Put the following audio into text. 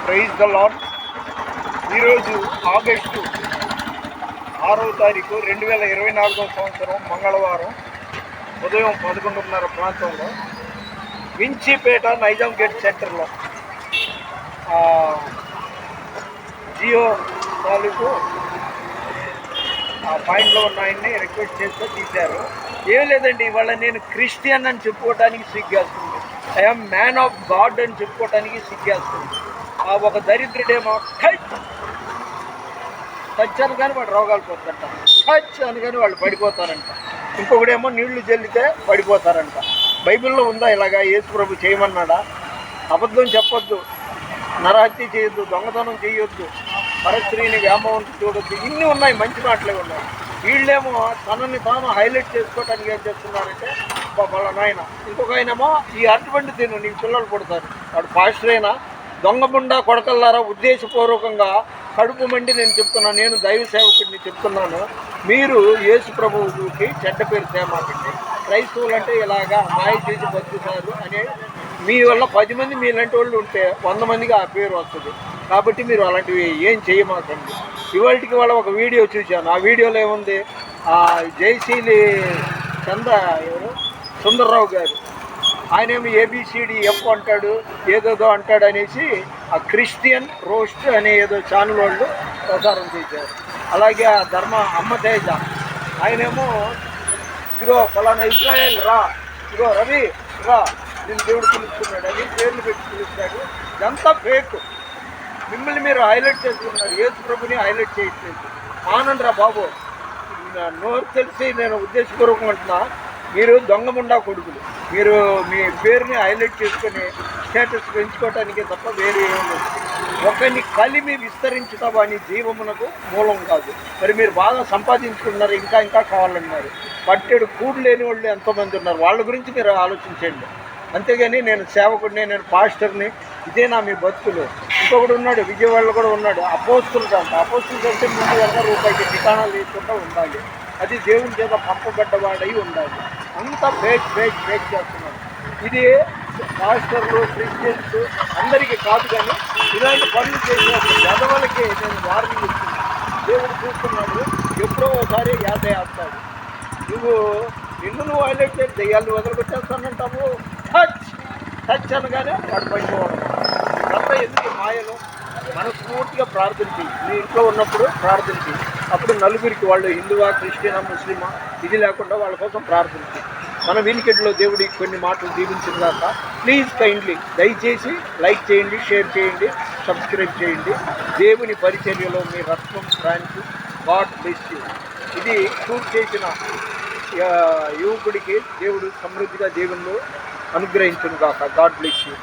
Praise the lord. ఈరోజు August 6వ తారీఖు 2024 సంవత్సరం మంగళవారం ఉదయం 11:30 ప్రాంతంలో వించిపేట నైజాం గేట్ సెంటర్లో జియో తాలూకు ఆ పాయింట్లో ఉన్న ఆయన్ని రిక్వెస్ట్ చేస్తూ తీశారు. ఏం లేదండి, ఇవాళ నేను క్రిస్టియన్ అని చెప్పుకోవడానికి సిగ్గేస్తుంది, ఐఎమ్ మ్యాన్ ఆఫ్ గాడ్ అని చెప్పుకోవడానికి సిగ్గేస్తుంది. ఆ ఒక దరిద్రుడేమో టచ్ అనగానే వాడు రోగాలు పోతారంట, టచ్ అనగానే వాళ్ళు పడిపోతారంట. ఇంకొకడేమో నీళ్లు జల్లితే పడిపోతారంట. బైబిల్లో ఉందా ఇలాగా? యేసు ప్రభు చేయమన్నాడా? అబద్ధం చెప్పొద్దు, నరహత్య చేయొద్దు, దొంగతనం చేయొద్దు, పరస్త్రీని వ్యామోహం చూడొద్దు, ఇన్ని ఉన్నాయి, మంచి మాటలే ఉన్నాయి. వీళ్ళేమో తనని తాను హైలైట్ చేసుకోవడానికి ఏం చేస్తున్నారంటే వాళ్ళ నాయన. ఇంకొక ఆయనేమో ఈ అరటిపండు తిను నీకు పిల్లలు పుడతారు. వాడు పాస్టర్ అయినా దొంగబుండా కొడకల్లారా ఉద్దేశపూర్వకంగా కడుపు మండి నేను చెప్తున్నాను, నేను దైవ సేవకుడిని చెప్తున్నాను, మీరు యేసు ప్రభువుకి చెడ్డ పేరు తేమాకండి. క్రైస్తవులు అంటే ఇలాగా మాయ చేసి బతుకుతారు అనే మీ వల్ల 10 మంది మీలాంటి వాళ్ళు ఉంటే 100 మందికి ఆ పేరు వస్తుంది. కాబట్టి మీరు అలాంటివి ఏం చేయమాకండి. ఇవాళకి వాళ్ళ ఒక వీడియో చూశాను. ఆ వీడియోలో ఏముంది, జయశీలి ఎవరు సుందర్రావు గారు, ఆయనేమో ABCDF అంటాడు, ఏదేదో అంటాడు అనేసి ఆ క్రిస్టియన్ రోస్ట్ అనే ఏదో ఛానల్ వాళ్ళు ప్రసారం చేశారు. అలాగే ఆ అమ్మ తేజ ఆయనేమో ఇదిగో ఫలానా ఇజ్రాయేల్ రా, ఇదిగో రవి రా, నేను దేవుడు పిలుస్తున్నాడు అని పేర్లు పెట్టి పిలుస్తాడు. ఇదంతా ఫేక్. మిమ్మల్ని మీరు హైలైట్ చేసుకున్నారు, యేసు ప్రభుని హైలైట్ చేయట్లేదు. ఆనందరా బాబు, నోరు తెలిసి నేను ఉద్దేశపూర్వకం అంటున్నా, మీరు దొంగముండా కొడుకులు. మీరు మీ పేరుని హైలైట్ చేసుకొని స్టేటస్ పెంచుకోవటానికే తప్ప వేరే ఏమి లేదు. ఒకరిని కలిమి విస్తరించుతా అని జీవమునకు మూలం కాదు. మరి మీరు బాగా సంపాదించుకున్నారు, ఇంకా ఇంకా కావాలన్నారు. పట్టెడు కూడు లేని వాళ్ళు ఎంతోమంది ఉన్నారు, వాళ్ళ గురించి మీరు ఆలోచించండి. అంతేగాని నేను సేవకుడిని, నేను పాస్టర్ని, ఇదేనా మీ బతుకులు? ఇంకొకడు ఉన్నాడు, విజయవాడలో కూడా ఉన్నాడు, అపోస్తులు అంట. అపోస్తులు అంటే ముందు వరకు రూపాయికి ఠికాణాలు వేసుకుంటూ ఉండాలి. అది దేవుని చేత పంపబడ్డవాడై ఉండాలి. అంతా ఫేక్ చేస్తున్నారు. ఇది పాస్టర్లు, క్రిస్టియన్స్ అందరికీ కాదు, కానీ ఇలాంటి పనులు చేసినప్పుడు పెద్దవాళ్ళకి నేను వార్నింగ్ ఇస్తున్నాను. దేవుడు చూస్తున్నాడు, ఎప్పుడో ఒకసారి యాదవుతాడు. నువ్వు హైలైట్ చేసి దెయ్యాలు వదిలిపెట్టేస్తానంటావు. టచ్ అనగానే వాడు పడిపోవడం. ఇదంతా ఎందుకు మాయలు? మనస్ఫూర్తిగా ప్రార్థించి, నీ ఇంట్లో ఉన్నప్పుడు ప్రార్థించి, అప్పుడు నలుగురికి వాళ్ళు హిందువా, క్రిస్టియనా, ముస్లిమా ఇది లేకుండా వాళ్ళ కోసం ప్రార్థించి, మన వినికిడిలో దేవుడి కొన్ని మాటలు దీవించిన దాకా ప్లీజ్ కైండ్లీ దయచేసి లైక్ చేయండి, షేర్ చేయండి, సబ్స్క్రైబ్ చేయండి. దేవుని పరిచర్యలో మీ రత్నం ఫ్రాన్స్. God bless you. ఇది షూట్ చేసిన యువకుడికి దేవుడు సమృద్ధిగా దేవుళ్ళు అనుగ్రహించును గాక. God bless you.